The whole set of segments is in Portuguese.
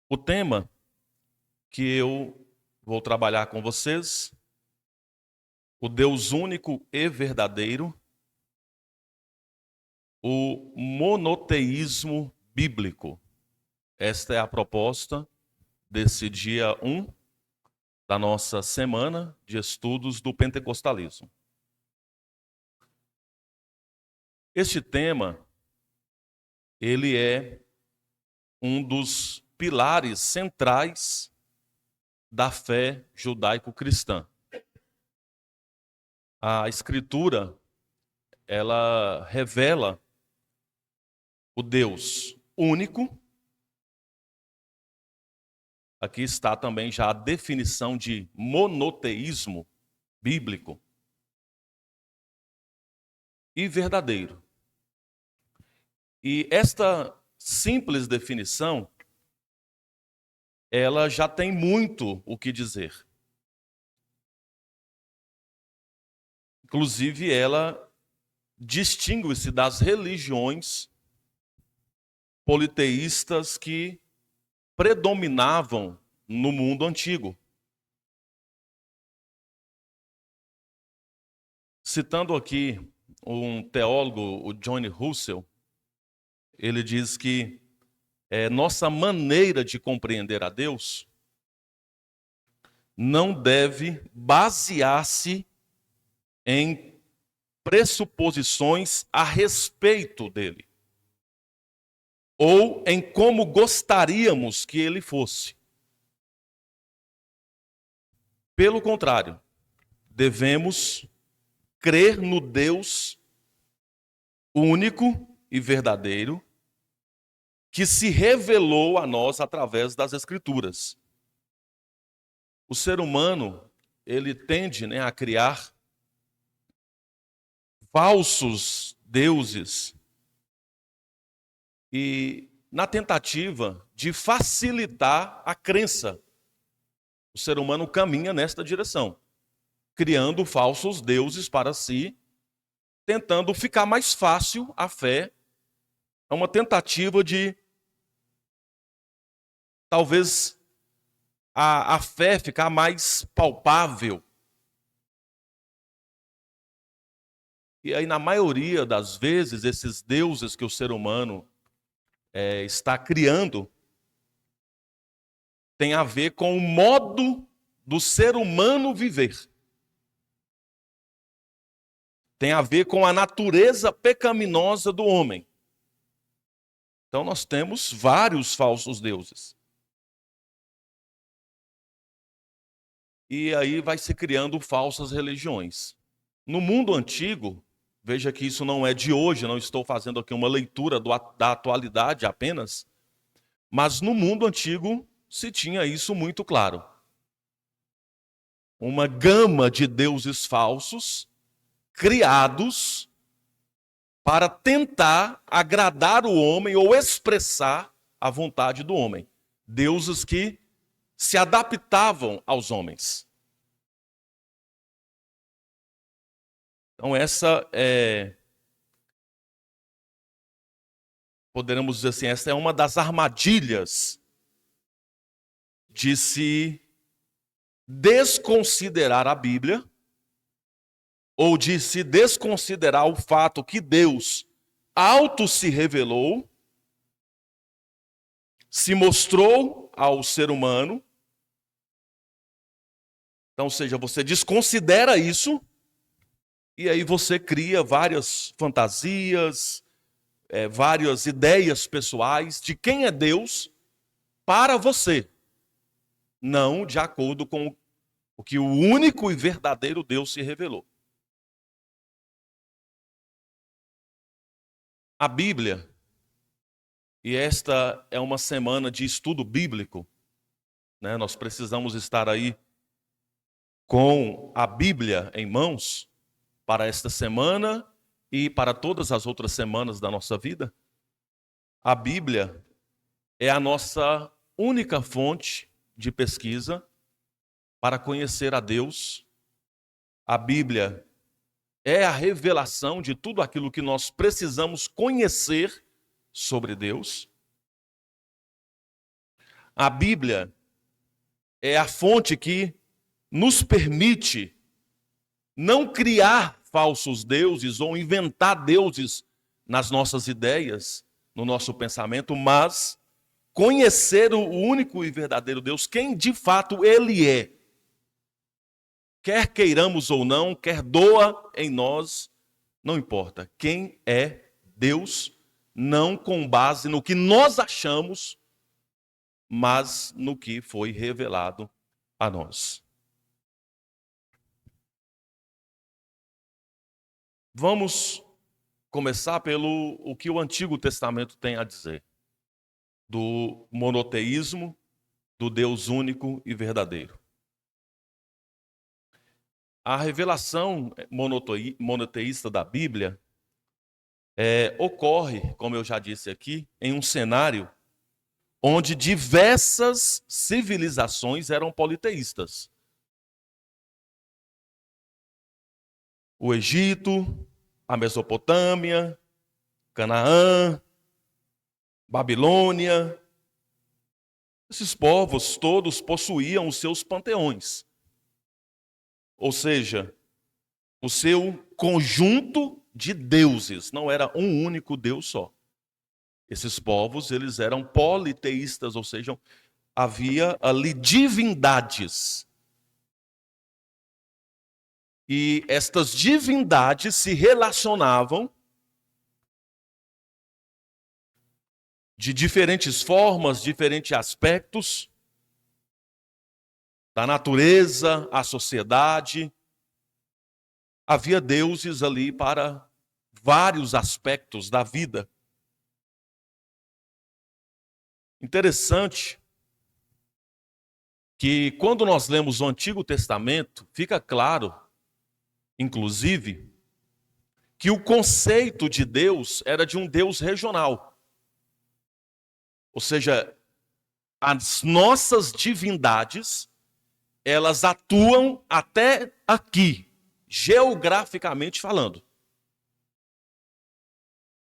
O tema que eu vou trabalhar com vocês, o Deus único e verdadeiro, o monoteísmo bíblico. Esta é a proposta desse dia 1 da nossa semana de estudos do pentecostalismo. Este tema, ele é um dos pilares centrais da fé judaico-cristã. A Escritura, ela revela o Deus único. Aqui está também já a definição de monoteísmo bíblico e verdadeiro. E esta simples definição, ela já tem muito o que dizer. Inclusive, ela distingue-se das religiões politeístas que predominavam no mundo antigo. Citando aqui um teólogo, o John Russell, ele diz que nossa maneira de compreender a Deus não deve basear-se em pressuposições a respeito dele, ou em como gostaríamos que ele fosse. Pelo contrário, devemos crer no Deus único e verdadeiro que se revelou a nós através das Escrituras. O ser humano, ele tende, a criar falsos deuses e na tentativa de facilitar a crença. O ser humano caminha nesta direção, criando falsos deuses para si, tentando ficar mais fácil a fé. É uma tentativa de, talvez, a fé ficar mais palpável. E aí, na maioria das vezes, esses deuses que o ser humano está criando tem a ver com o modo do ser humano viver. Tem a ver com a natureza pecaminosa do homem. Então nós temos vários falsos deuses. E aí vai se criando falsas religiões. No mundo antigo, veja que isso não é de hoje, não estou fazendo aqui uma leitura da atualidade apenas, mas no mundo antigo se tinha isso muito claro. Uma gama de deuses falsos criados para tentar agradar o homem ou expressar a vontade do homem. Deuses que se adaptavam aos homens. Então essa poderemos dizer assim, essa é uma das armadilhas de se desconsiderar a Bíblia ou de se desconsiderar o fato que Deus auto se revelou, se mostrou ao ser humano. Então, ou seja, você desconsidera isso e aí você cria várias fantasias, várias ideias pessoais de quem é Deus para você, não de acordo com o que o único e verdadeiro Deus se revelou. A Bíblia, e esta é uma semana de estudo bíblico, nós precisamos estar aí com a Bíblia em mãos para esta semana e para todas as outras semanas da nossa vida. A Bíblia é a nossa única fonte de pesquisa para conhecer a Deus. A Bíblia é a revelação de tudo aquilo que nós precisamos conhecer sobre Deus. A Bíblia é a fonte que nos permite não criar falsos deuses ou inventar deuses nas nossas ideias, no nosso pensamento, mas conhecer o único e verdadeiro Deus, quem de fato Ele é. Quer queiramos ou não, quer doa em nós, não importa. Quem é Deus, não com base no que nós achamos, mas no que foi revelado a nós. Vamos começar pelo o que o Antigo Testamento tem a dizer do monoteísmo, do Deus único e verdadeiro. A revelação monoteísta da Bíblia ocorre, como eu já disse aqui, em um cenário onde diversas civilizações eram politeístas. O Egito, a Mesopotâmia, Canaã, Babilônia. Esses povos todos possuíam os seus panteões. Ou seja, o seu conjunto de deuses. Não era um único Deus só. Esses povos, eles eram politeístas, ou seja, havia ali divindades. E estas divindades se relacionavam de diferentes formas, diferentes aspectos, da natureza, à sociedade. Havia deuses ali para vários aspectos da vida. Interessante que quando nós lemos o Antigo Testamento, fica claro, inclusive, que o conceito de Deus era de um Deus regional. Ou seja, as nossas divindades, elas atuam até aqui, geograficamente falando.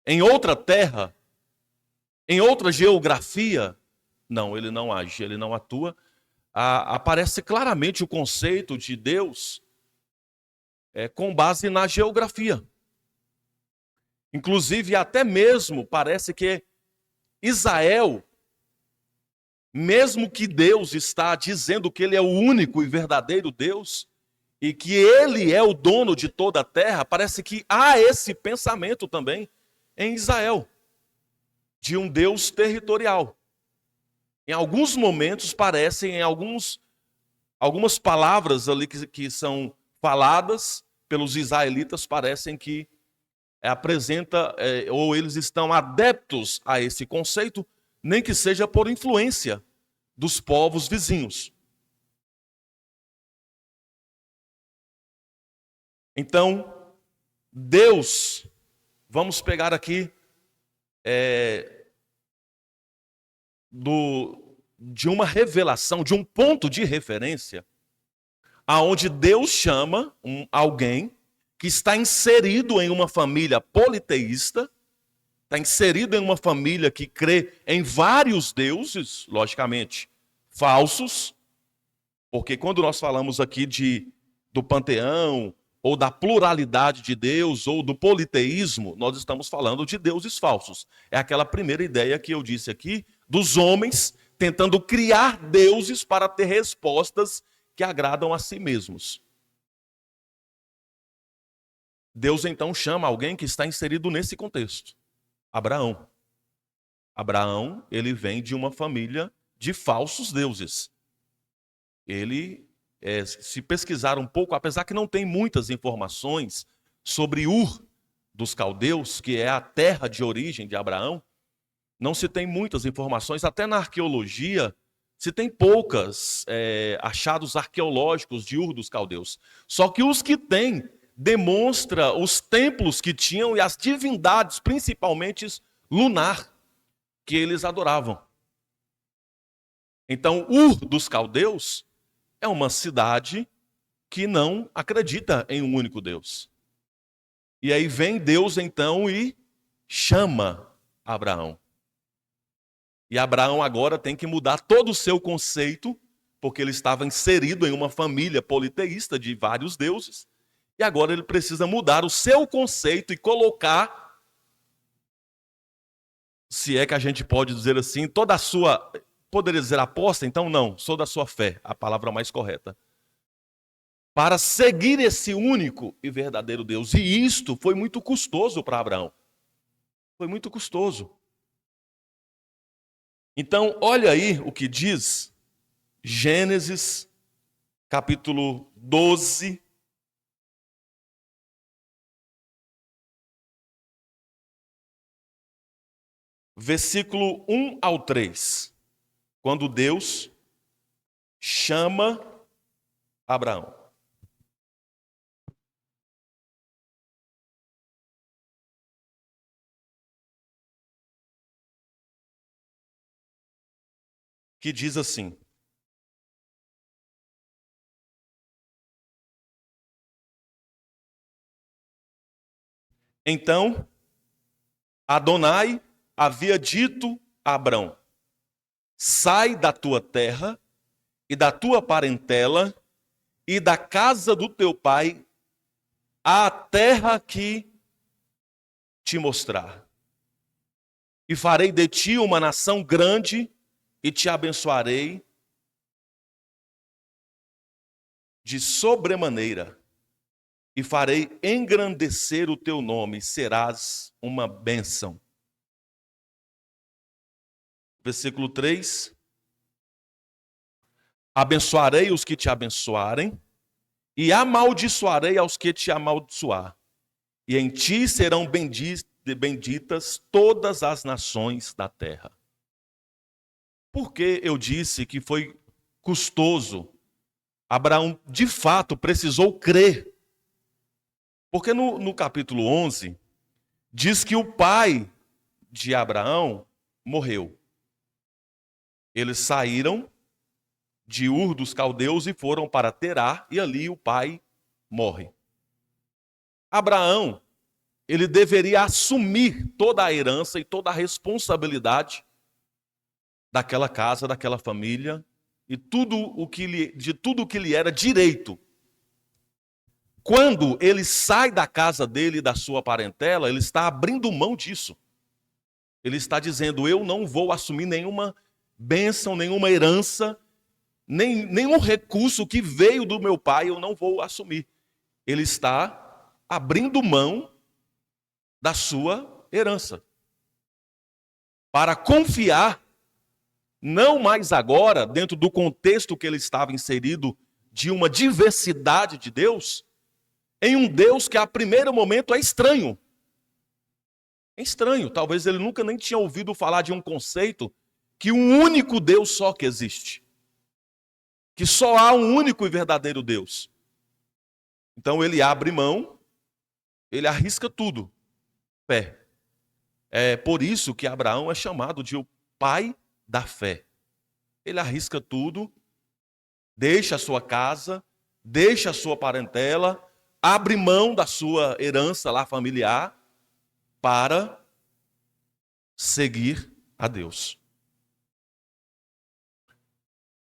Em outra terra, em outra geografia, não, ele não age, ele não atua. Aparece claramente o conceito de Deus com base na geografia. Inclusive, até mesmo parece que Israel, mesmo que Deus está dizendo que ele é o único e verdadeiro Deus, e que ele é o dono de toda a terra, parece que há esse pensamento também em Israel, de um Deus territorial. Em alguns momentos parecem, algumas palavras ali que são faladas pelos israelitas, parecem que ou eles estão adeptos a esse conceito, nem que seja por influência dos povos vizinhos. Então, Deus, vamos pegar aqui de uma revelação, de um ponto de referência, aonde Deus chama alguém que está inserido em uma família politeísta, está inserido em uma família que crê em vários deuses, logicamente, falsos, porque quando nós falamos aqui do panteão, ou da pluralidade de Deus, ou do politeísmo, nós estamos falando de deuses falsos. É aquela primeira ideia que eu disse aqui, dos homens tentando criar deuses para ter respostas que agradam a si mesmos. Deus então chama alguém que está inserido nesse contexto. Abraão. Abraão, ele vem de uma família de falsos deuses. Ele, se pesquisar um pouco, apesar que não tem muitas informações sobre Ur dos caldeus, que é a terra de origem de Abraão, não se tem muitas informações, até na arqueologia se tem poucos achados arqueológicos de Ur dos caldeus. Só que os que tem demonstra os templos que tinham e as divindades, principalmente lunar, que eles adoravam. Então, Ur dos caldeus é uma cidade que não acredita em um único Deus. E aí vem Deus então e chama Abraão. E Abraão agora tem que mudar todo o seu conceito, porque ele estava inserido em uma família politeísta de vários deuses. E agora ele precisa mudar o seu conceito e colocar, se é que a gente pode dizer assim, toda a sua... Poderia dizer aposta? Então não, sou da sua fé, a palavra mais correta. Para seguir esse único e verdadeiro Deus. E isto foi muito custoso para Abraão. Foi muito custoso. Então, olha aí o que diz Gênesis, capítulo 12. Versículo 1 ao 3. Quando Deus chama Abraão. Que diz assim: Então, Adonai havia dito a Abrão: sai da tua terra e da tua parentela e da casa do teu pai à terra que te mostrar. E farei de ti uma nação grande e te abençoarei de sobremaneira. E farei engrandecer o teu nome, serás uma bênção. Versículo 3. Abençoarei os que te abençoarem, e amaldiçoarei aos que te amaldiçoar. E em ti serão benditas todas as nações da terra. Por que eu disse que foi custoso? Abraão, de fato, precisou crer. Porque no capítulo 11, diz que o pai de Abraão morreu. Eles saíram de Ur dos Caldeus e foram para Terá, e ali o pai morre. Abraão, ele deveria assumir toda a herança e toda a responsabilidade daquela casa, daquela família, e de tudo o que lhe era direito. Quando ele sai da casa dele e da sua parentela, ele está abrindo mão disso. Ele está dizendo: eu não vou assumir nenhuma bênção, nenhuma herança, nenhum recurso que veio do meu pai, eu não vou assumir. Ele está abrindo mão da sua herança para confiar, não mais agora, dentro do contexto que ele estava inserido, de uma diversidade de Deus, em um Deus que a primeiro momento é estranho. É estranho, talvez ele nunca nem tinha ouvido falar de um conceito que um único Deus só que existe. Que só há um único e verdadeiro Deus. Então ele abre mão, ele arrisca tudo. Fé. É por isso que Abraão é chamado de o pai da fé. Ele arrisca tudo, deixa a sua casa, deixa a sua parentela, abre mão da sua herança lá familiar para seguir a Deus.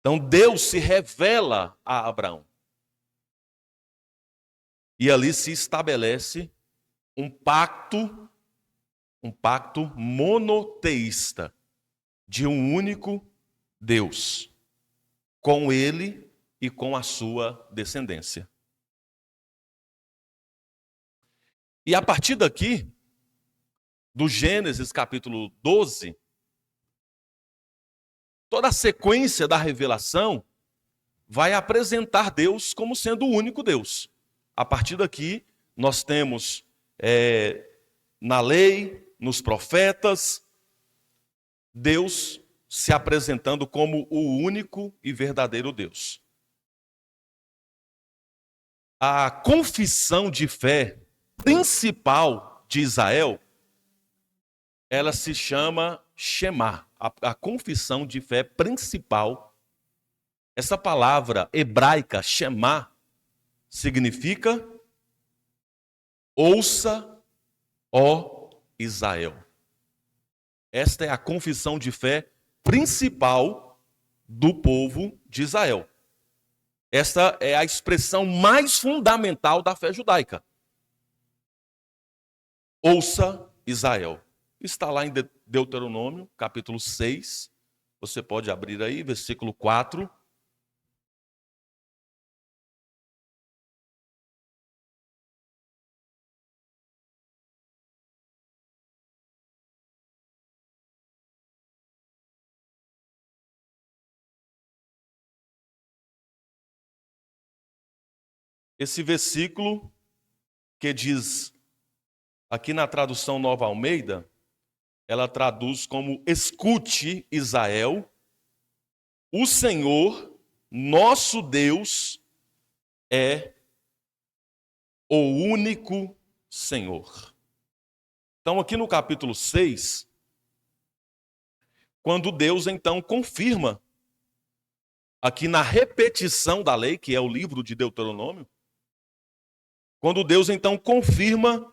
Então Deus se revela a Abraão. E ali se estabelece um pacto monoteísta de um único Deus, com ele e com a sua descendência. E a partir daqui, do Gênesis capítulo 12, toda a sequência da revelação vai apresentar Deus como sendo o único Deus. A partir daqui, nós temos na lei, nos profetas, Deus se apresentando como o único e verdadeiro Deus. A confissão de fé principal de Israel, ela se chama Shema. A confissão de fé principal, essa palavra hebraica, Shema, significa ouça, ó Israel. Esta é a confissão de fé principal do povo de Israel. Esta é a expressão mais fundamental da fé judaica. Ouça Israel. Está lá em Deuteronômio, capítulo 6. Você pode abrir aí, versículo 4. Esse versículo que diz, aqui na tradução Nova Almeida, ela traduz como: escute, Israel, o Senhor, nosso Deus, é o único Senhor. Então, aqui no capítulo 6, quando Deus então confirma, aqui na repetição da lei, que é o livro de Deuteronômio, quando Deus então confirma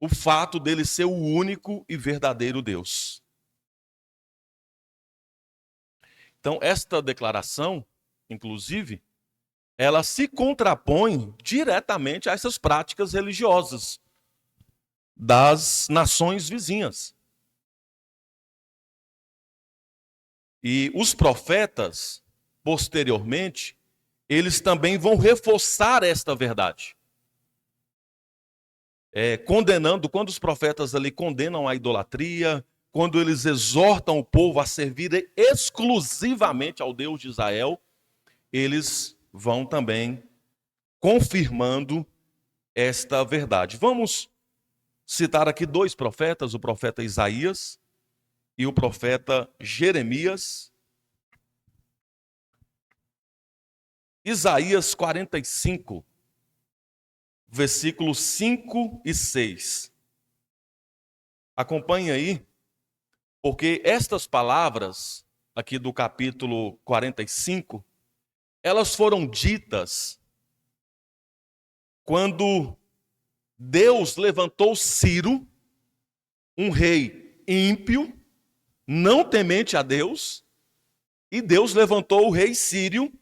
o fato dele ser o único e verdadeiro Deus. Então, esta declaração, inclusive, ela se contrapõe diretamente a essas práticas religiosas das nações vizinhas. E os profetas, posteriormente, eles também vão reforçar esta verdade. Condenando, quando os profetas ali condenam a idolatria, quando eles exortam o povo a servir exclusivamente ao Deus de Israel, eles vão também confirmando esta verdade. Vamos citar aqui dois profetas, o profeta Isaías e o profeta Jeremias. Isaías 45, versículos 5 e 6. Acompanhe aí, porque estas palavras aqui do capítulo 45, elas foram ditas quando Deus levantou Ciro, um rei ímpio, não temente a Deus, e Deus levantou o rei sírio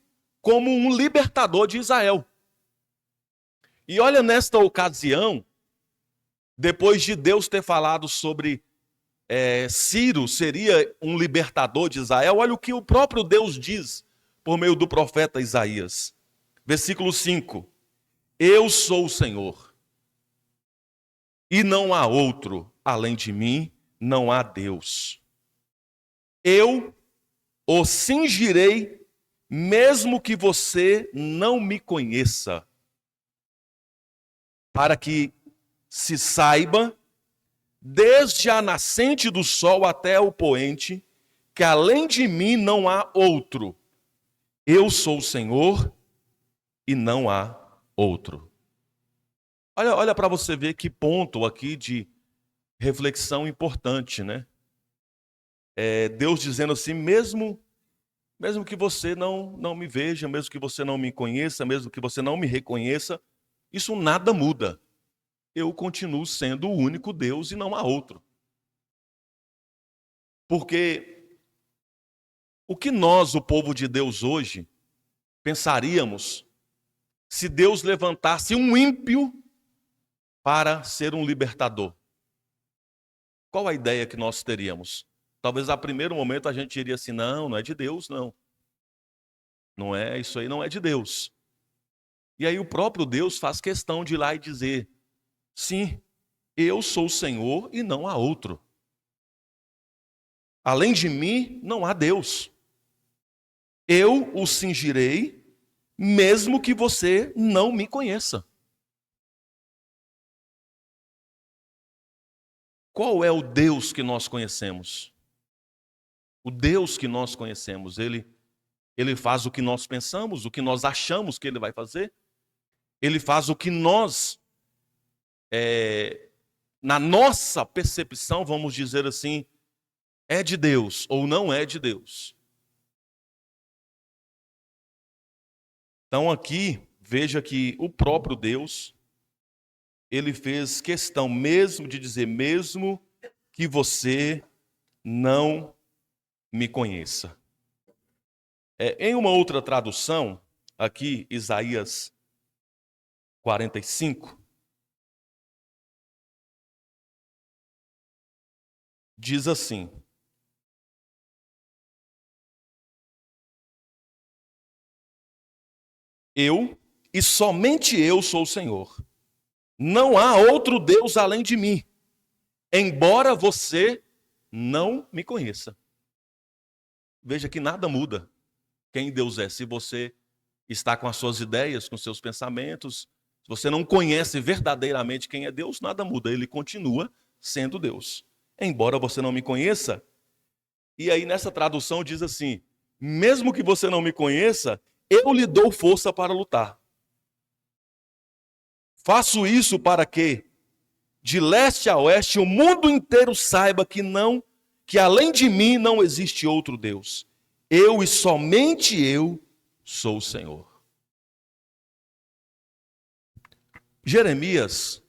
como um libertador de Israel. E olha, nesta ocasião, depois de Deus ter falado sobre Ciro seria um libertador de Israel, olha o que o próprio Deus diz por meio do profeta Isaías. Versículo 5. Eu sou o Senhor, e não há outro, além de mim, não há Deus. Eu o cingirei, mesmo que você não me conheça, para que se saiba, desde a nascente do sol até o poente, que além de mim não há outro. Eu sou o Senhor e não há outro. Olha para você ver que ponto aqui de reflexão importante, né? Deus dizendo assim, mesmo que você não me veja, mesmo que você não me conheça, mesmo que você não me reconheça, isso nada muda. Eu continuo sendo o único Deus e não há outro. Porque o que nós, o povo de Deus hoje, pensaríamos se Deus levantasse um ímpio para ser um libertador? Qual a ideia que nós teríamos? Talvez a primeiro momento a gente diria assim, não é de Deus, não. Não é, isso aí não é de Deus. E aí o próprio Deus faz questão de ir lá e dizer, sim, eu sou o Senhor e não há outro. Além de mim, não há Deus. Eu o cingirei, mesmo que você não me conheça. Qual é o Deus que nós conhecemos? O Deus que nós conhecemos, ele faz o que nós pensamos, o que nós achamos que ele vai fazer. Ele faz o que nós, na nossa percepção, vamos dizer assim, é de Deus ou não é de Deus. Então aqui, veja que o próprio Deus, ele fez questão mesmo de dizer, mesmo que você não me conheça. Em uma outra tradução, aqui, Isaías 45, diz assim: eu e somente eu sou o Senhor. Não há outro Deus além de mim, embora você não me conheça. Veja que nada muda quem Deus é. Se você está com as suas ideias, com seus pensamentos, se você não conhece verdadeiramente quem é Deus, nada muda. Ele continua sendo Deus. Embora você não me conheça. E aí nessa tradução diz assim: mesmo que você não me conheça, eu lhe dou força para lutar. Faço isso para que, de leste a oeste, o mundo inteiro saiba que além de mim não existe outro Deus. Eu e somente eu sou o Senhor. Jeremias,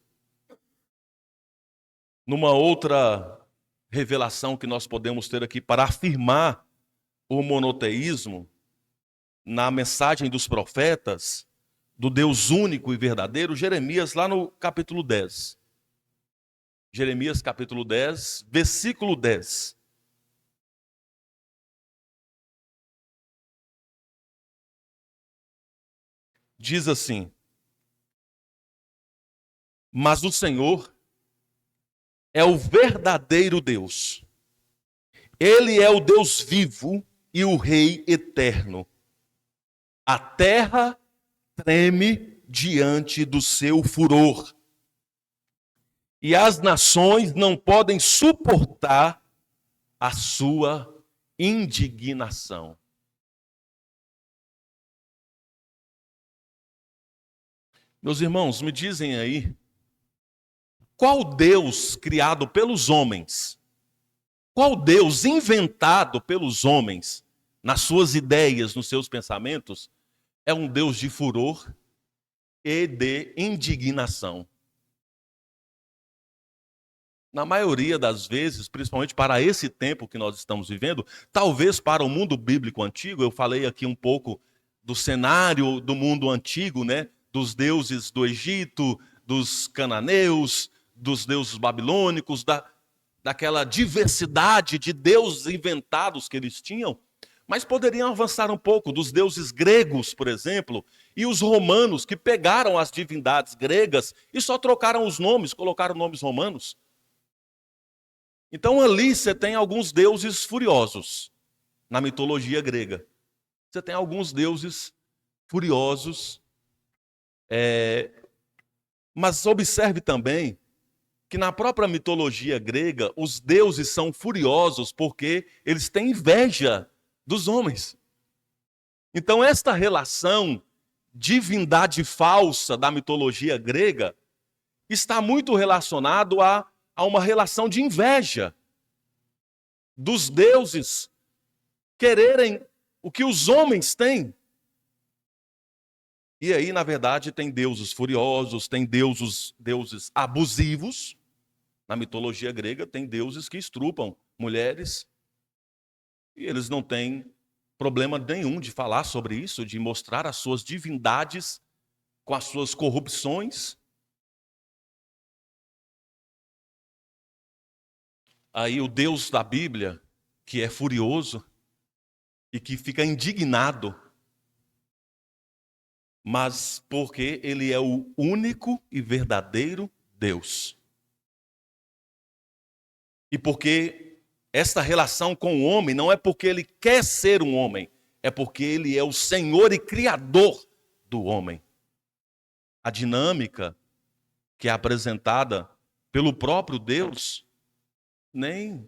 numa outra revelação que nós podemos ter aqui para afirmar o monoteísmo, na mensagem dos profetas, do Deus único e verdadeiro, Jeremias, lá no capítulo 10. Jeremias, capítulo 10, versículo 10. Diz assim: mas o Senhor é o verdadeiro Deus. Ele é o Deus vivo e o Rei eterno. A terra treme diante do seu furor. E as nações não podem suportar a sua indignação. Meus irmãos, me dizem aí, qual Deus criado pelos homens, qual Deus inventado pelos homens, nas suas ideias, nos seus pensamentos, é um Deus de furor e de indignação? Na maioria das vezes, principalmente para esse tempo que nós estamos vivendo, talvez para o mundo bíblico antigo, eu falei aqui um pouco do cenário do mundo antigo, né? Dos deuses do Egito, dos cananeus, dos deuses babilônicos, daquela diversidade de deuses inventados que eles tinham, mas poderiam avançar um pouco dos deuses gregos, por exemplo, e os romanos que pegaram as divindades gregas e só trocaram os nomes, colocaram nomes romanos. Então ali você tem alguns deuses furiosos na mitologia grega. Você tem alguns deuses furiosos, mas observe também que na própria mitologia grega os deuses são furiosos porque eles têm inveja dos homens. Então esta relação divindade falsa da mitologia grega está muito relacionado a uma relação de inveja dos deuses quererem o que os homens têm. E aí, na verdade, tem deuses furiosos, tem deuses abusivos. Na mitologia grega, tem deuses que estrupam mulheres. E eles não têm problema nenhum de falar sobre isso, de mostrar as suas divindades com as suas corrupções. Aí o Deus da Bíblia, que é furioso e que fica indignado, mas porque ele é o único e verdadeiro Deus. E porque esta relação com o homem não é porque ele quer ser um homem, é porque ele é o Senhor e Criador do homem. A dinâmica que é apresentada pelo próprio Deus, nem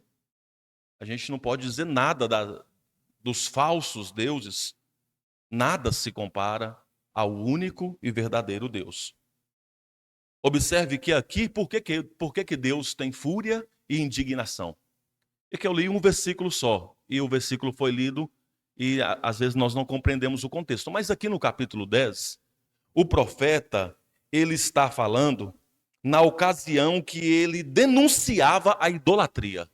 a gente não pode dizer nada dos falsos deuses, nada se compara ao único e verdadeiro Deus. Observe que aqui, por que Deus tem fúria e indignação? É que eu li um versículo só, e o versículo foi lido, e às vezes nós não compreendemos o contexto. Mas aqui no capítulo 10, o profeta, ele está falando na ocasião que ele denunciava a idolatria.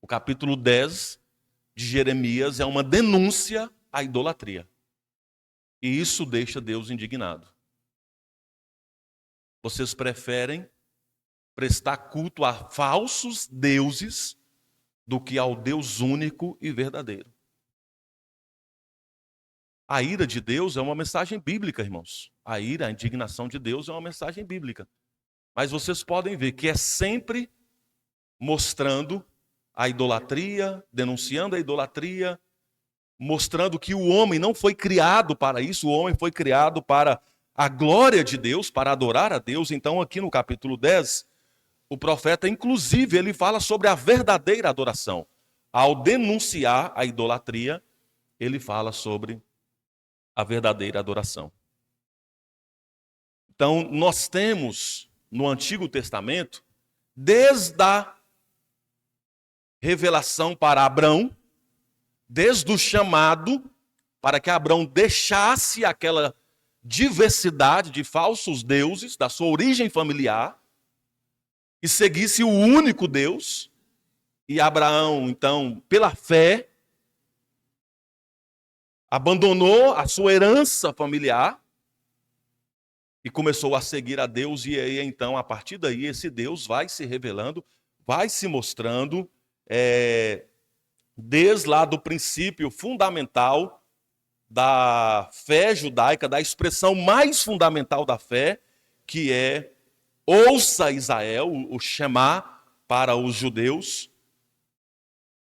O capítulo 10 de Jeremias é uma denúncia à idolatria. E isso deixa Deus indignado. Vocês preferem prestar culto a falsos deuses do que ao Deus único e verdadeiro. A ira de Deus é uma mensagem bíblica, irmãos. A ira, a indignação de Deus é uma mensagem bíblica. Mas vocês podem ver que é sempre mostrando a idolatria, denunciando a idolatria, mostrando que o homem não foi criado para isso, o homem foi criado para a glória de Deus, para adorar a Deus. Então, aqui no capítulo 10, o profeta, inclusive, ele fala sobre a verdadeira adoração. Ao denunciar a idolatria, ele fala sobre a verdadeira adoração. Então, nós temos no Antigo Testamento, desde a revelação para Abrão, desde o chamado para que Abrão deixasse aquela diversidade de falsos deuses da sua origem familiar e seguisse o único Deus. E Abraão, então, pela fé, abandonou a sua herança familiar e começou a seguir a Deus. E aí, então, a partir daí, esse Deus vai se revelando, vai se mostrando, desde lá do princípio fundamental da fé judaica, da expressão mais fundamental da fé, que é ouça Israel, o Shema para os judeus.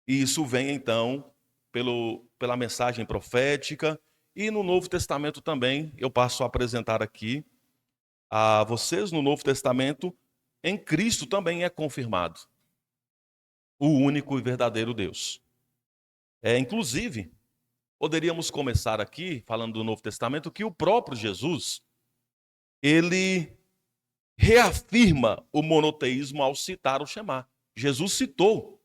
E isso vem então pela mensagem profética. E no Novo Testamento também, eu passo a apresentar aqui a vocês, no Novo Testamento, em Cristo também é confirmado o único e verdadeiro Deus. Inclusive, poderíamos começar aqui, falando do Novo Testamento, que o próprio Jesus, ele reafirma o monoteísmo ao citar o Shema. Jesus citou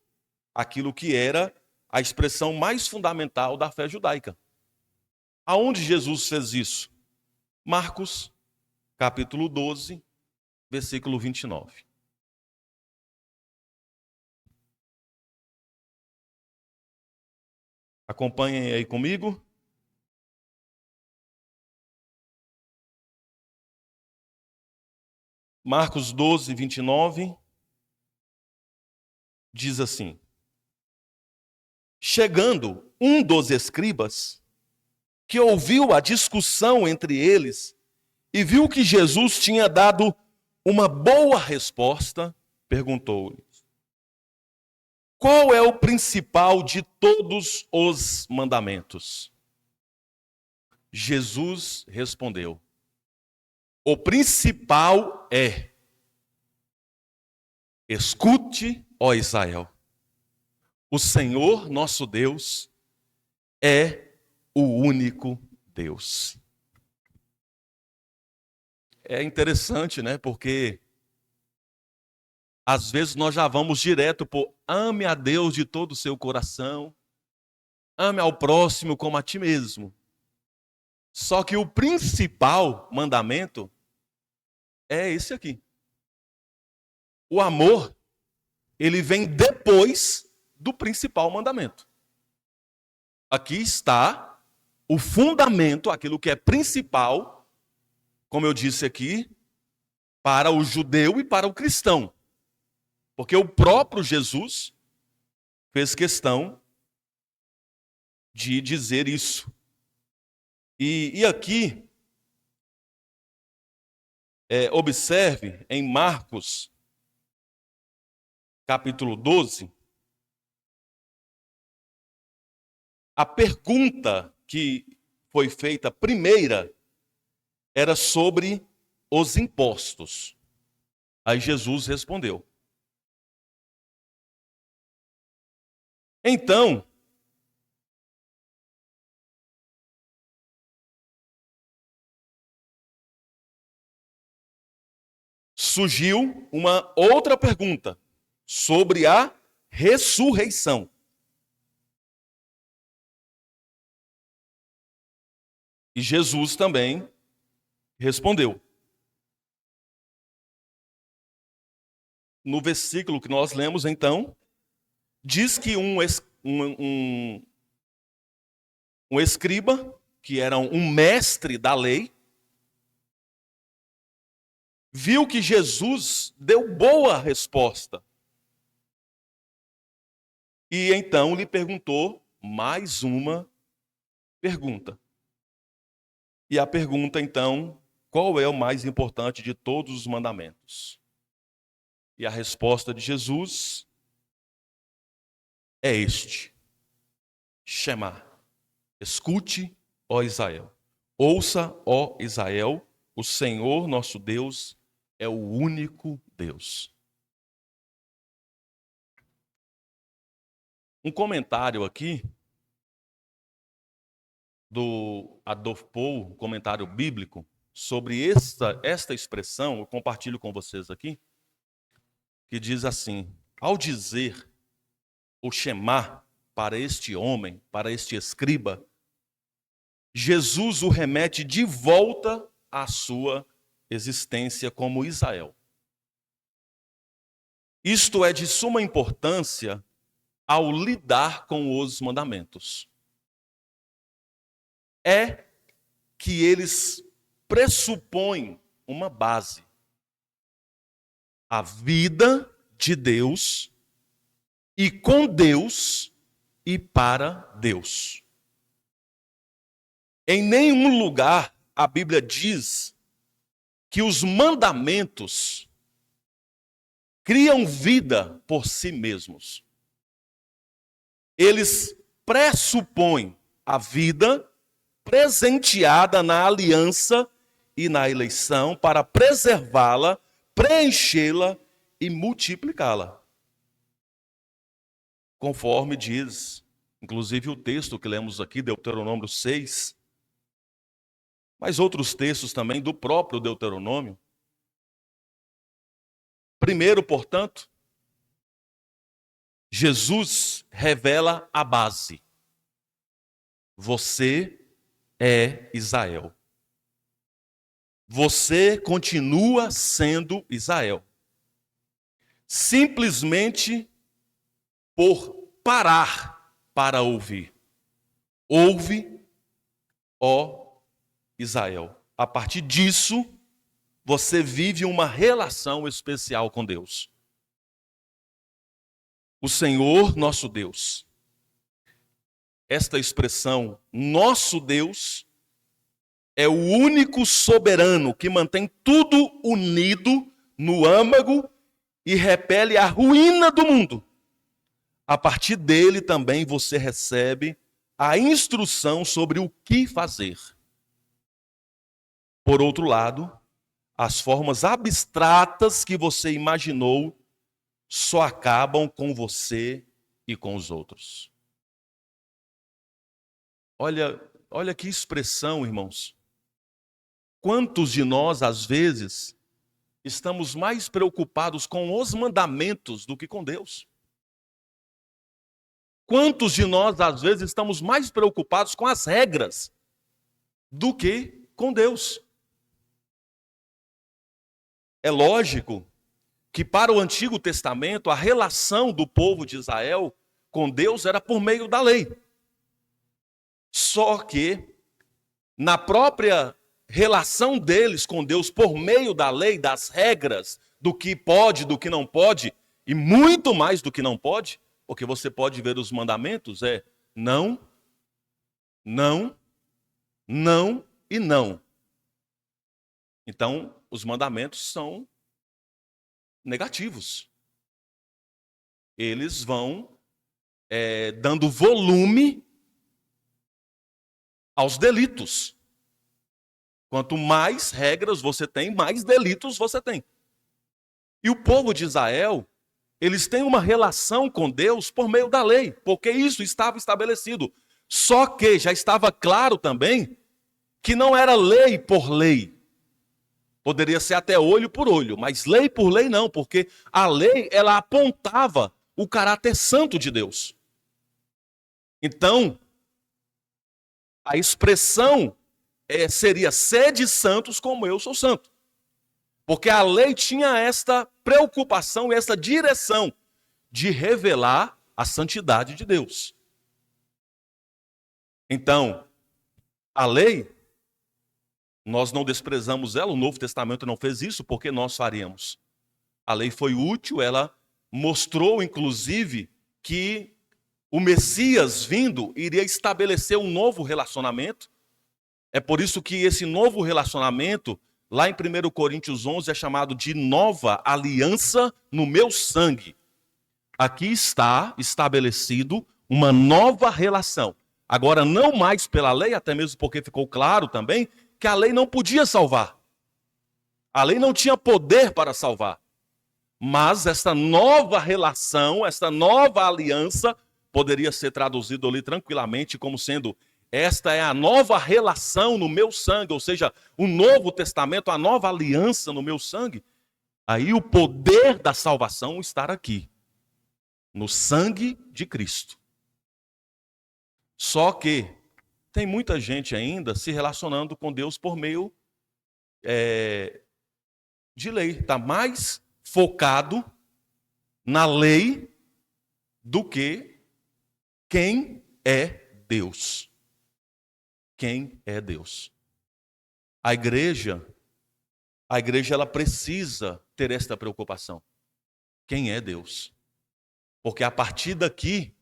aquilo que era a expressão mais fundamental da fé judaica. Aonde Jesus fez isso? Marcos, capítulo 12, versículo 29. Acompanhem aí comigo. Marcos 12, 29, diz assim: chegando um dos escribas, que ouviu a discussão entre eles e viu que Jesus tinha dado uma boa resposta, perguntou-lhe: qual é o principal de todos os mandamentos? Jesus respondeu: o principal é: escute, ó Israel, o Senhor nosso Deus é o único Deus. É interessante, né? Porque às vezes nós já vamos direto por ame a Deus de todo o seu coração, ame ao próximo como a ti mesmo. Só que o principal mandamento é esse aqui. O amor, ele vem depois do principal mandamento. Aqui está o fundamento, aquilo que é principal, como eu disse aqui, para o judeu e para o cristão. Porque o próprio Jesus fez questão de dizer isso. E aqui, observe em Marcos, capítulo 12, a pergunta que foi feita primeira era sobre os impostos. Aí Jesus respondeu. Então, surgiu uma outra pergunta sobre a ressurreição. E Jesus também respondeu. No versículo que nós lemos, então, Diz que um escriba, que era um mestre da lei, viu que Jesus deu boa resposta. E então lhe perguntou mais uma pergunta. E a pergunta, então, qual é o mais importante de todos os mandamentos? E a resposta de Jesus é este: Shema. Escute, ó Israel. Ouça, ó Israel, o Senhor nosso Deus é o único Deus. Um comentário aqui do Adolf Paul, um comentário bíblico, sobre esta expressão, eu compartilho com vocês aqui, que diz assim: ao dizer o Shema para este homem, para este escriba, Jesus o remete de volta à sua existência como Israel. Isto é de suma importância ao lidar com os mandamentos. É que eles pressupõem uma base. A vida de Deus e com Deus e para Deus. Em nenhum lugar a Bíblia diz que os mandamentos criam vida por si mesmos. Eles pressupõem a vida presenteada na aliança e na eleição para preservá-la, preenchê-la e multiplicá-la. Conforme diz, inclusive o texto que lemos aqui, Deuteronômio 6, mas outros textos também do próprio Deuteronômio. Primeiro, portanto, Jesus revela a base. Você é Israel. Você continua sendo Israel. Simplesmente por parar para ouvir. Ouve, ó Israel. A partir disso, você vive uma relação especial com Deus. O Senhor nosso Deus. Esta expressão, nosso Deus, é o único soberano que mantém tudo unido no âmago e repele a ruína do mundo. A partir dele também você recebe a instrução sobre o que fazer. Por outro lado, as formas abstratas que você imaginou só acabam com você e com os outros. Olha que expressão, irmãos. Quantos de nós, às vezes, estamos mais preocupados com os mandamentos do que com Deus? Quantos de nós, às vezes, estamos mais preocupados com as regras do que com Deus? É lógico que para o Antigo Testamento a relação do povo de Israel com Deus era por meio da lei. Só que na própria relação deles com Deus por meio da lei, das regras, do que pode, do que não pode, e muito mais do que não pode, porque você pode ver os mandamentos, não, não, não e não. Então, os mandamentos são negativos. Eles vão dando volume aos delitos. Quanto mais regras você tem, mais delitos você tem. E o povo de Israel, eles têm uma relação com Deus por meio da lei, porque isso estava estabelecido. Só que já estava claro também que não era lei por lei. Poderia ser até olho por olho, mas lei por lei não, porque a lei ela apontava o caráter santo de Deus. Então, a expressão seria sede santos como eu sou santo. Porque a lei tinha esta preocupação, esta direção de revelar a santidade de Deus. Então, a lei, nós não desprezamos ela, o Novo Testamento não fez isso, porque nós faríamos. A lei foi útil, ela mostrou, inclusive, que o Messias vindo iria estabelecer um novo relacionamento. É por isso que esse novo relacionamento, lá em 1 Coríntios 11, é chamado de nova aliança no meu sangue. Aqui está estabelecido uma nova relação. Agora, não mais pela lei, até mesmo porque ficou claro também que a lei não podia salvar. A lei não tinha poder para salvar. Mas essa nova relação, essa nova aliança, poderia ser traduzido ali tranquilamente como sendo: esta é a nova relação no meu sangue, ou seja, o Novo Testamento, a nova aliança no meu sangue. Aí o poder da salvação está aqui, no sangue de Cristo. Só que tem muita gente ainda se relacionando com Deus por meio de lei. Está mais focado na lei do que quem é Deus. Quem é Deus? A igreja ela precisa ter esta preocupação. Quem é Deus? Porque a partir daqui,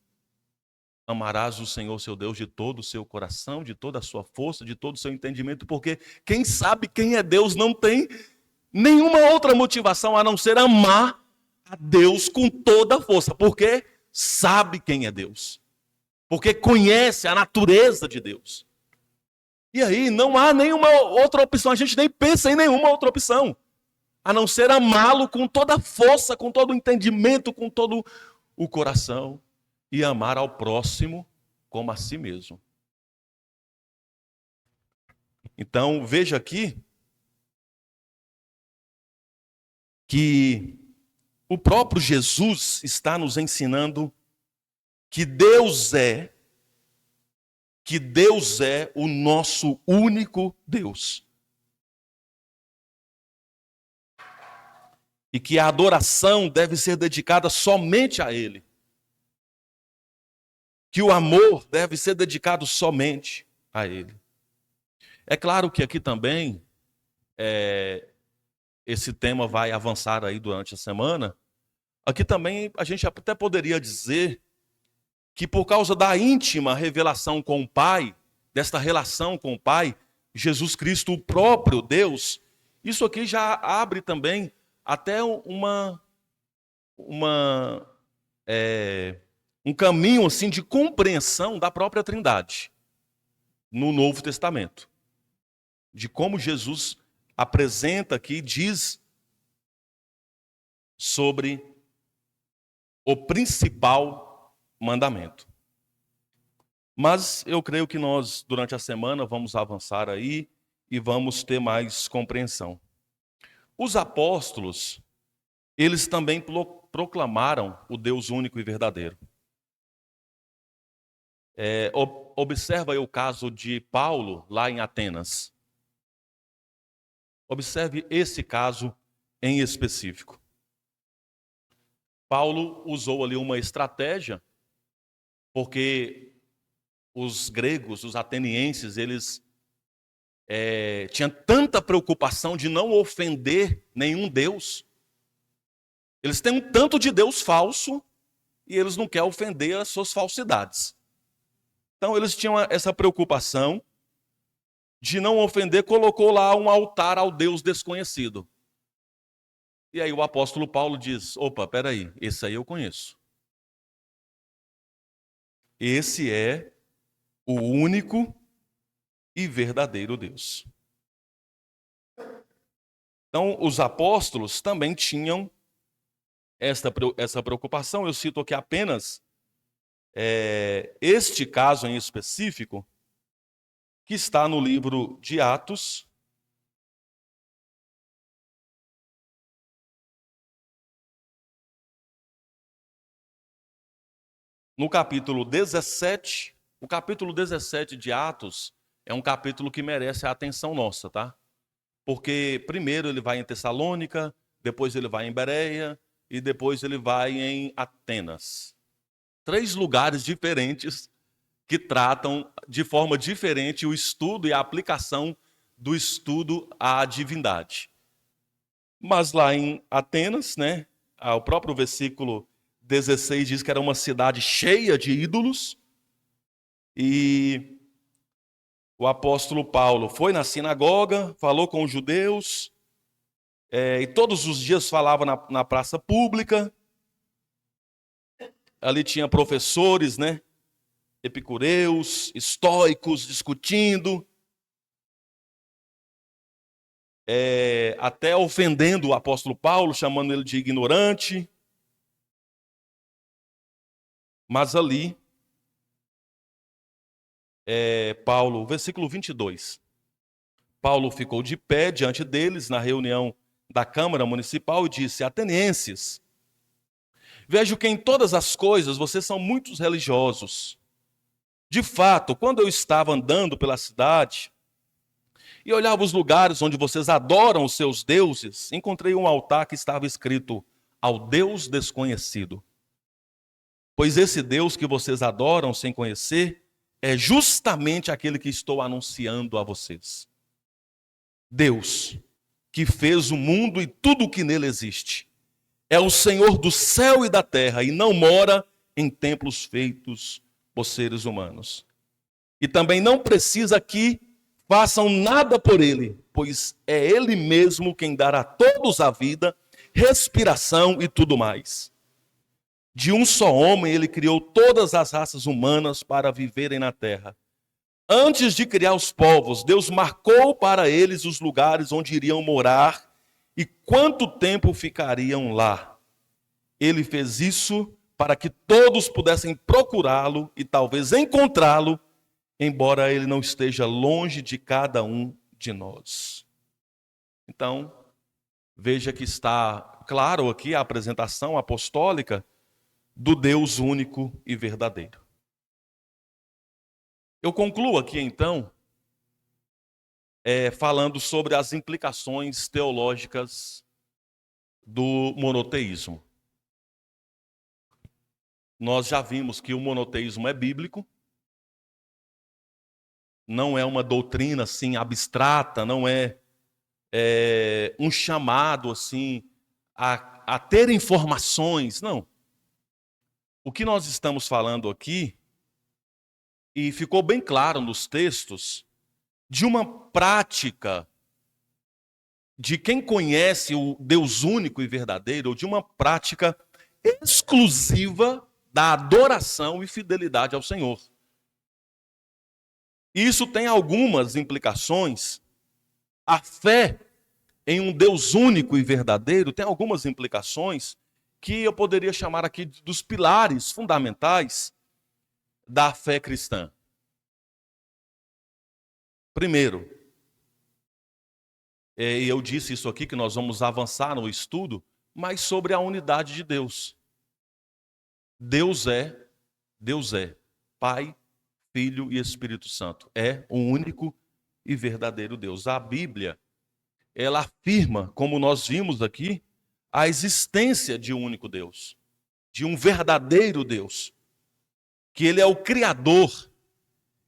amarás o Senhor seu Deus de todo o seu coração, de toda a sua força, de todo o seu entendimento, porque quem sabe quem é Deus não tem nenhuma outra motivação a não ser amar a Deus com toda a força, porque sabe quem é Deus, porque conhece a natureza de Deus. E aí não há nenhuma outra opção, a gente nem pensa em nenhuma outra opção, a não ser amá-lo com toda a força, com todo o entendimento, com todo o coração, e amar ao próximo como a si mesmo. Então, veja aqui que o próprio Jesus está nos ensinando que Deus é o nosso único Deus. E que a adoração deve ser dedicada somente a Ele. Que o amor deve ser dedicado somente a Ele. É claro que aqui também, esse tema vai avançar aí durante a semana. Aqui também a gente até poderia dizer que por causa da íntima revelação com o Pai, desta relação com o Pai, Jesus Cristo, o próprio Deus, isso aqui já abre também até um caminho assim de compreensão da própria Trindade no Novo Testamento. De como Jesus apresenta aqui, diz sobre o principal mandamento. Mas eu creio que nós, durante a semana, vamos avançar aí e vamos ter mais compreensão. Os apóstolos, eles também proclamaram o Deus único e verdadeiro. Observa aí o caso de Paulo, lá em Atenas. Observe esse caso em específico. Paulo usou ali uma estratégia, porque os gregos, os atenienses, eles tinham tanta preocupação de não ofender nenhum Deus. Eles têm um tanto de Deus falso e eles não querem ofender as suas falsidades. Então eles tinham essa preocupação de não ofender, colocou lá um altar ao Deus desconhecido. E aí o apóstolo Paulo diz: opa, peraí, esse aí eu conheço. Esse é o único e verdadeiro Deus. Então, os apóstolos também tinham essa preocupação. Eu cito aqui apenas este caso em específico, que está no livro de Atos, no capítulo 17. O capítulo 17 de Atos é um capítulo que merece a atenção nossa, tá? Porque primeiro ele vai em Tessalônica, depois ele vai em Bereia e depois ele vai em Atenas. 3 lugares diferentes que tratam de forma diferente o estudo e a aplicação do estudo à divindade. Mas lá em Atenas, né, o próprio versículo 16 diz que era uma cidade cheia de ídolos, e o apóstolo Paulo foi na sinagoga, falou com os judeus, e todos os dias falava na praça pública. Ali tinha professores, né, epicureus, estoicos, discutindo, até ofendendo o apóstolo Paulo, chamando ele de ignorante. Mas ali, Paulo, versículo 22, Paulo ficou de pé diante deles na reunião da Câmara Municipal e disse: Atenienses, vejo que em todas as coisas vocês são muito religiosos. De fato, quando eu estava andando pela cidade e olhava os lugares onde vocês adoram os seus deuses, encontrei um altar que estava escrito: ao Deus desconhecido. Pois esse Deus que vocês adoram sem conhecer é justamente aquele que estou anunciando a vocês. Deus, que fez o mundo e tudo o que nele existe, é o Senhor do céu e da terra e não mora em templos feitos por seres humanos. E também não precisa que façam nada por ele, pois é ele mesmo quem dará a todos a vida, respiração e tudo mais. De um só homem ele criou todas as raças humanas para viverem na terra. Antes de criar os povos, Deus marcou para eles os lugares onde iriam morar e quanto tempo ficariam lá. Ele fez isso para que todos pudessem procurá-lo e talvez encontrá-lo, embora ele não esteja longe de cada um de nós. Então, veja que está claro aqui a apresentação apostólica do Deus único e verdadeiro. Eu concluo aqui então, falando sobre as implicações teológicas do monoteísmo. Nós já vimos que o monoteísmo é bíblico, não é uma doutrina assim abstrata, não é, um chamado assim a ter informações, não. O que nós estamos falando aqui, e ficou bem claro nos textos, de uma prática de quem conhece o Deus único e verdadeiro, ou de uma prática exclusiva da adoração e fidelidade ao Senhor. Isso tem algumas implicações. A fé em um Deus único e verdadeiro tem algumas implicações que eu poderia chamar aqui dos pilares fundamentais da fé cristã. Primeiro, e eu disse isso aqui, que nós vamos avançar no estudo, mas sobre a unidade de Deus. Deus é Pai, Filho e Espírito Santo. É o único e verdadeiro Deus. A Bíblia, ela afirma, como nós vimos aqui, a existência de um único Deus, de um verdadeiro Deus, que ele é o Criador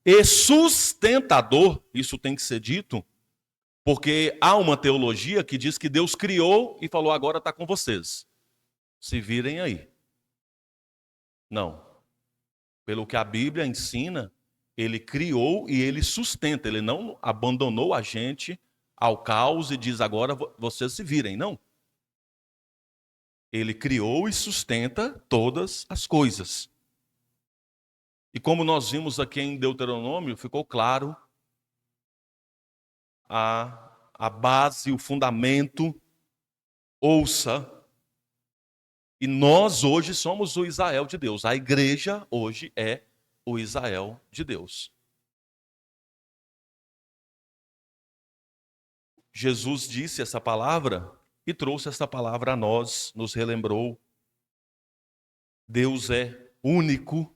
e sustentador, isso tem que ser dito, porque há uma teologia que diz que Deus criou e falou: agora está com vocês, se virem aí. Não. Pelo que a Bíblia ensina, ele criou e ele sustenta, ele não abandonou a gente ao caos e diz: agora vocês se virem, não. Ele criou e sustenta todas as coisas. E como nós vimos aqui em Deuteronômio, ficou claro a base, o fundamento. Ouça, e nós hoje somos o Israel de Deus. A igreja hoje é o Israel de Deus. Jesus disse essa palavra e trouxe essa palavra a nós, nos relembrou. Deus é único.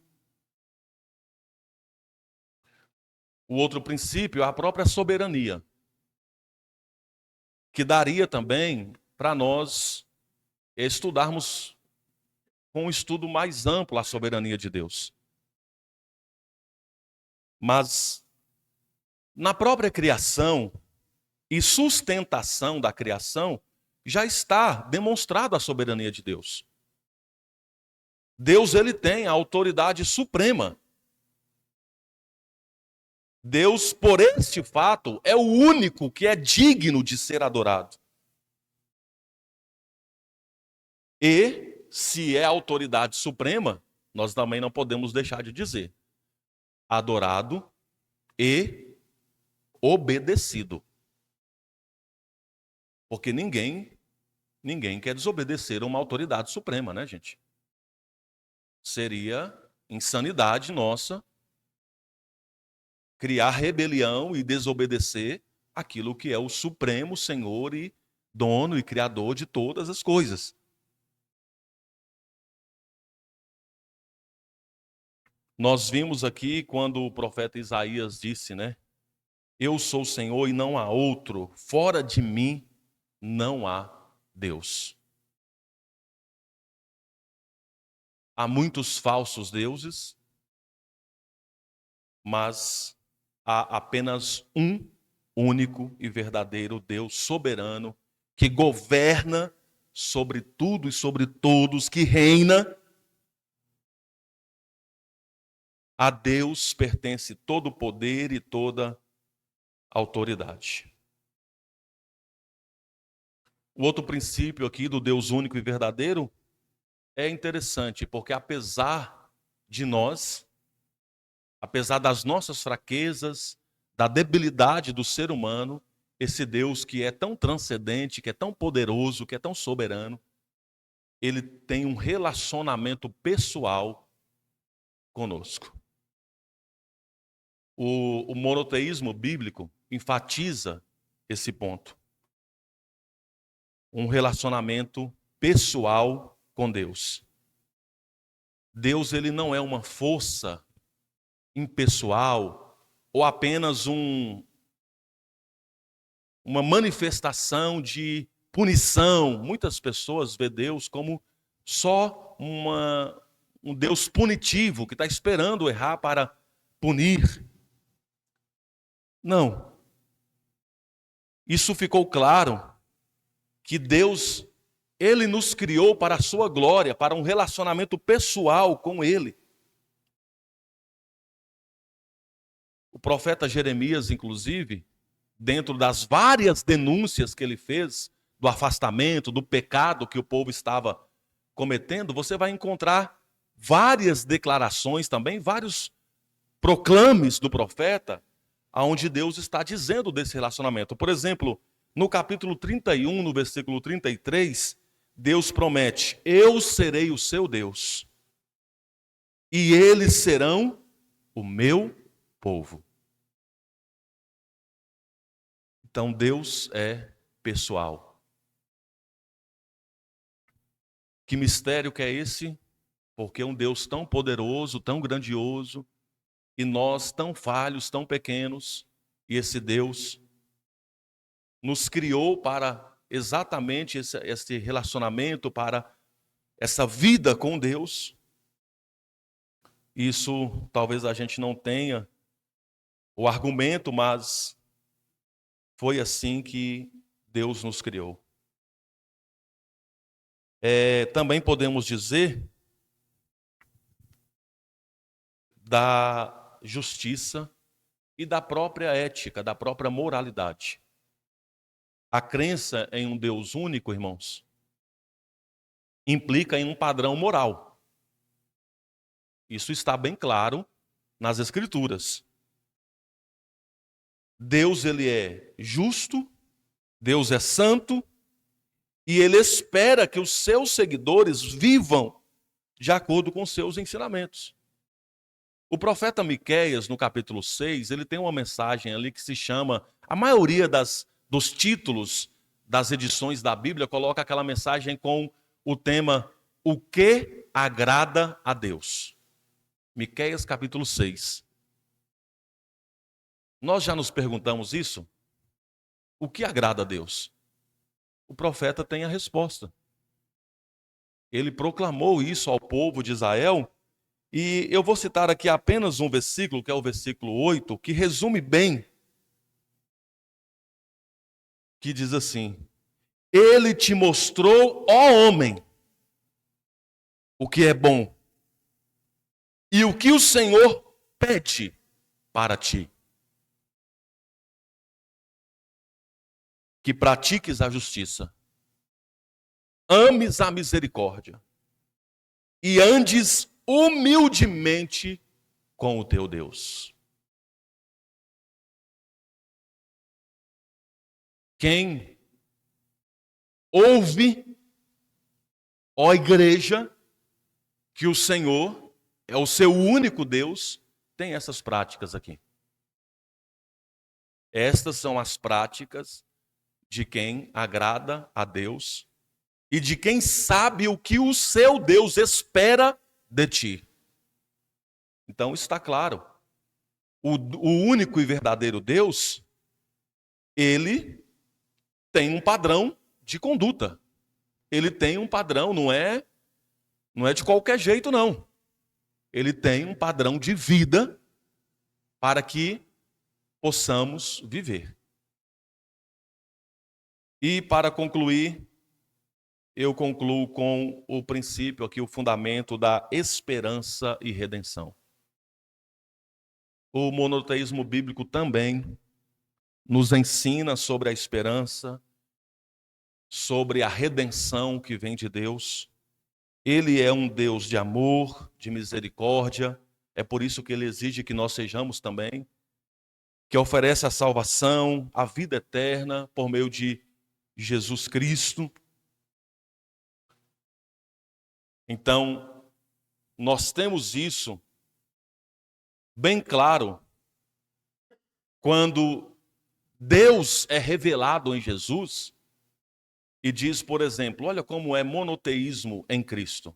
O outro princípio é a própria soberania, que daria também para nós estudarmos com um estudo mais amplo à soberania de Deus. Mas na própria criação e sustentação da criação, já está demonstrada a soberania de Deus. Deus, ele tem a autoridade suprema. Deus, por este fato, é o único que é digno de ser adorado. E, se é a autoridade suprema, nós também não podemos deixar de dizer: adorado e obedecido. Porque ninguém quer desobedecer a uma autoridade suprema, né, gente? Seria insanidade nossa criar rebelião e desobedecer aquilo que é o supremo Senhor e dono e criador de todas as coisas. Nós vimos aqui quando o profeta Isaías disse, né? Eu sou o Senhor e não há outro, fora de mim não há Deus. Há muitos falsos deuses, mas há apenas um único e verdadeiro Deus soberano que governa sobre tudo e sobre todos, que reina. A Deus pertence todo o poder e toda autoridade. O outro princípio aqui do Deus único e verdadeiro é interessante, porque apesar de nós, apesar das nossas fraquezas, da debilidade do ser humano, esse Deus que é tão transcendente, que é tão poderoso, que é tão soberano, ele tem um relacionamento pessoal conosco. O monoteísmo bíblico enfatiza esse ponto. Um relacionamento pessoal com Deus. Deus, ele não é uma força impessoal ou apenas uma manifestação de punição. Muitas pessoas vê Deus como só um Deus punitivo que está esperando errar para punir. Não. Isso ficou claro que Deus, ele nos criou para a sua glória, para um relacionamento pessoal com ele. O profeta Jeremias, inclusive, dentro das várias denúncias que ele fez do afastamento, do pecado que o povo estava cometendo, você vai encontrar várias declarações também, vários proclames do profeta, onde Deus está dizendo desse relacionamento. Por exemplo, no capítulo 31, no versículo 33, Deus promete: eu serei o seu Deus, e eles serão o meu povo. Então Deus é pessoal. Que mistério que é esse? Porque um Deus tão poderoso, tão grandioso, e nós tão falhos, tão pequenos, e esse Deus nos criou para exatamente esse relacionamento, para essa vida com Deus. Isso talvez a gente não tenha o argumento, mas foi assim que Deus nos criou. Também podemos dizer da justiça e da própria ética, da própria moralidade. A crença em um Deus único, irmãos, implica em um padrão moral. Isso está bem claro nas Escrituras. Deus, ele é justo, Deus é santo, e ele espera que os seus seguidores vivam de acordo com seus ensinamentos. O profeta Miqueias, no capítulo 6, ele tem uma mensagem ali que se chama, a maioria dos títulos das edições da Bíblia coloca aquela mensagem com o tema O que agrada a Deus. Miqueias capítulo 6. Nós já nos perguntamos isso? O que agrada a Deus? O profeta tem a resposta. ele proclamou isso ao povo de Israel. E eu vou citar aqui apenas um versículo, que é o versículo 8, que resume bem, que diz assim: Ele te mostrou, ó homem, o que é bom e o que o Senhor pede para ti. Que pratiques a justiça, ames a misericórdia e andes humildemente com o teu Deus. Quem ouve, ó igreja, que o Senhor é o seu único Deus, tem essas práticas aqui. Estas são as práticas de quem agrada a Deus e de quem sabe o que o seu Deus espera de ti. Então está claro, o único e verdadeiro Deus, ele tem um padrão de conduta. Ele tem um padrão, não é de qualquer jeito não. Ele tem um padrão de vida para que possamos viver. E para concluir, eu concluo com o princípio aqui, o fundamento da esperança e redenção. O monoteísmo bíblico também nos ensina sobre a esperança, sobre a redenção que vem de Deus. Ele é um Deus de amor, de misericórdia, é por isso que ele exige que nós sejamos também, que oferece a salvação, a vida eterna por meio de Jesus Cristo. Então, nós temos isso bem claro quando Deus é revelado em Jesus e diz, por exemplo, olha como é monoteísmo em Cristo.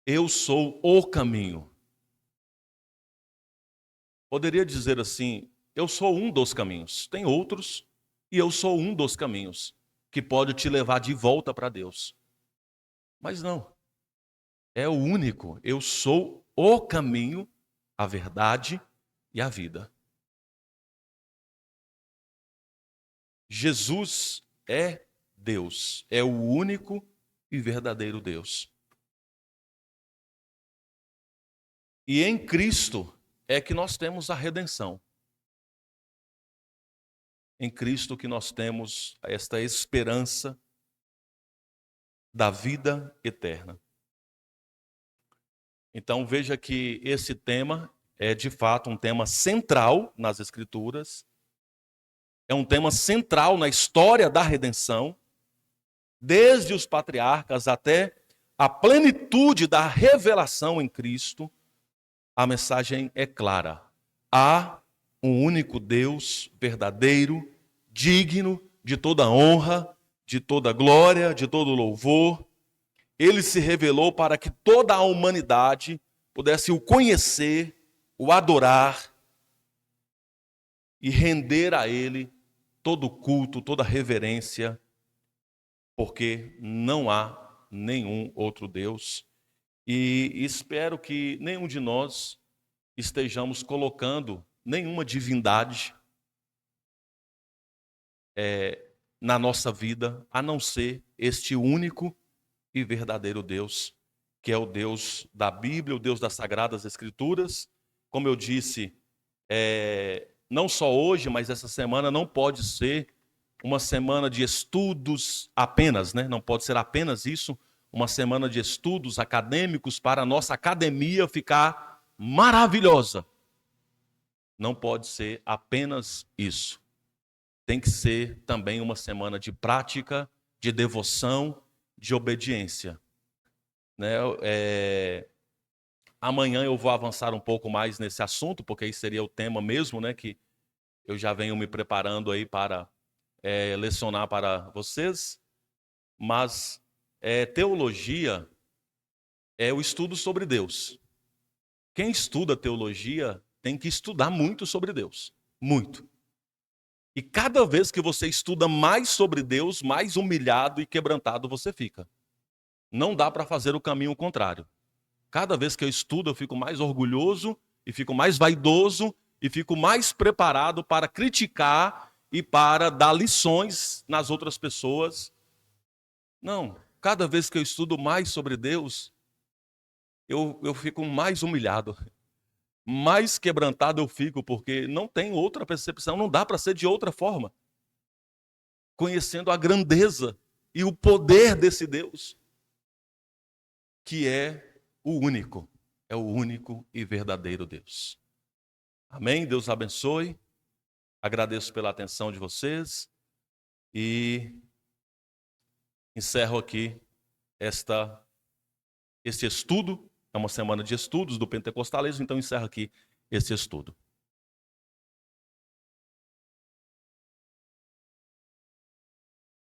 Eu sou o caminho. Poderia dizer assim, eu sou um dos caminhos. Tem outros e eu sou um dos caminhos que pode te levar de volta para Deus. Mas não. É o único. Eu sou o caminho, a verdade e a vida. Jesus é Deus. É o único e verdadeiro Deus. E em Cristo é que nós temos a redenção. Em Cristo que nós temos esta esperança da vida eterna. Então veja que esse tema é de fato um tema central nas Escrituras, é um tema central na história da redenção, desde os patriarcas até a plenitude da revelação em Cristo. A mensagem é clara: há um único Deus verdadeiro, digno de toda honra, de toda glória, de todo louvor. Ele se revelou para que toda a humanidade pudesse o conhecer, o adorar e render a ele todo culto, toda reverência, porque não há nenhum outro Deus. E espero que nenhum de nós estejamos colocando nenhuma divindade na nossa vida, a não ser este único e verdadeiro Deus, que é o Deus da Bíblia, o Deus das Sagradas Escrituras. Como eu disse, não só hoje, mas essa semana não pode ser uma semana de estudos apenas, né? Não pode ser apenas isso, uma semana de estudos acadêmicos para a nossa academia ficar maravilhosa. Não pode ser apenas isso. Tem que ser também uma semana de prática, de devoção, de obediência. Né? Amanhã eu vou avançar um pouco mais nesse assunto, porque esse seria o tema mesmo, né, que eu já venho me preparando aí para lecionar para vocês. Mas teologia é o estudo sobre Deus. Quem estuda teologia tem que estudar muito sobre Deus. Muito. E cada vez que você estuda mais sobre Deus, mais humilhado e quebrantado você fica. não dá para fazer o caminho contrário. Cada vez que eu estudo, eu fico mais orgulhoso e fico mais vaidoso e fico mais preparado para criticar e para dar lições nas outras pessoas. Não, cada vez que eu estudo mais sobre Deus, eu fico mais humilhado, mais quebrantado eu fico, porque não tem outra percepção, não dá para ser de outra forma. Conhecendo a grandeza e o poder desse Deus, que é o único e verdadeiro Deus. Amém? Deus abençoe. Agradeço pela atenção de vocês e encerro aqui este estudo. É uma semana de estudos do pentecostalismo, então encerro aqui esse estudo.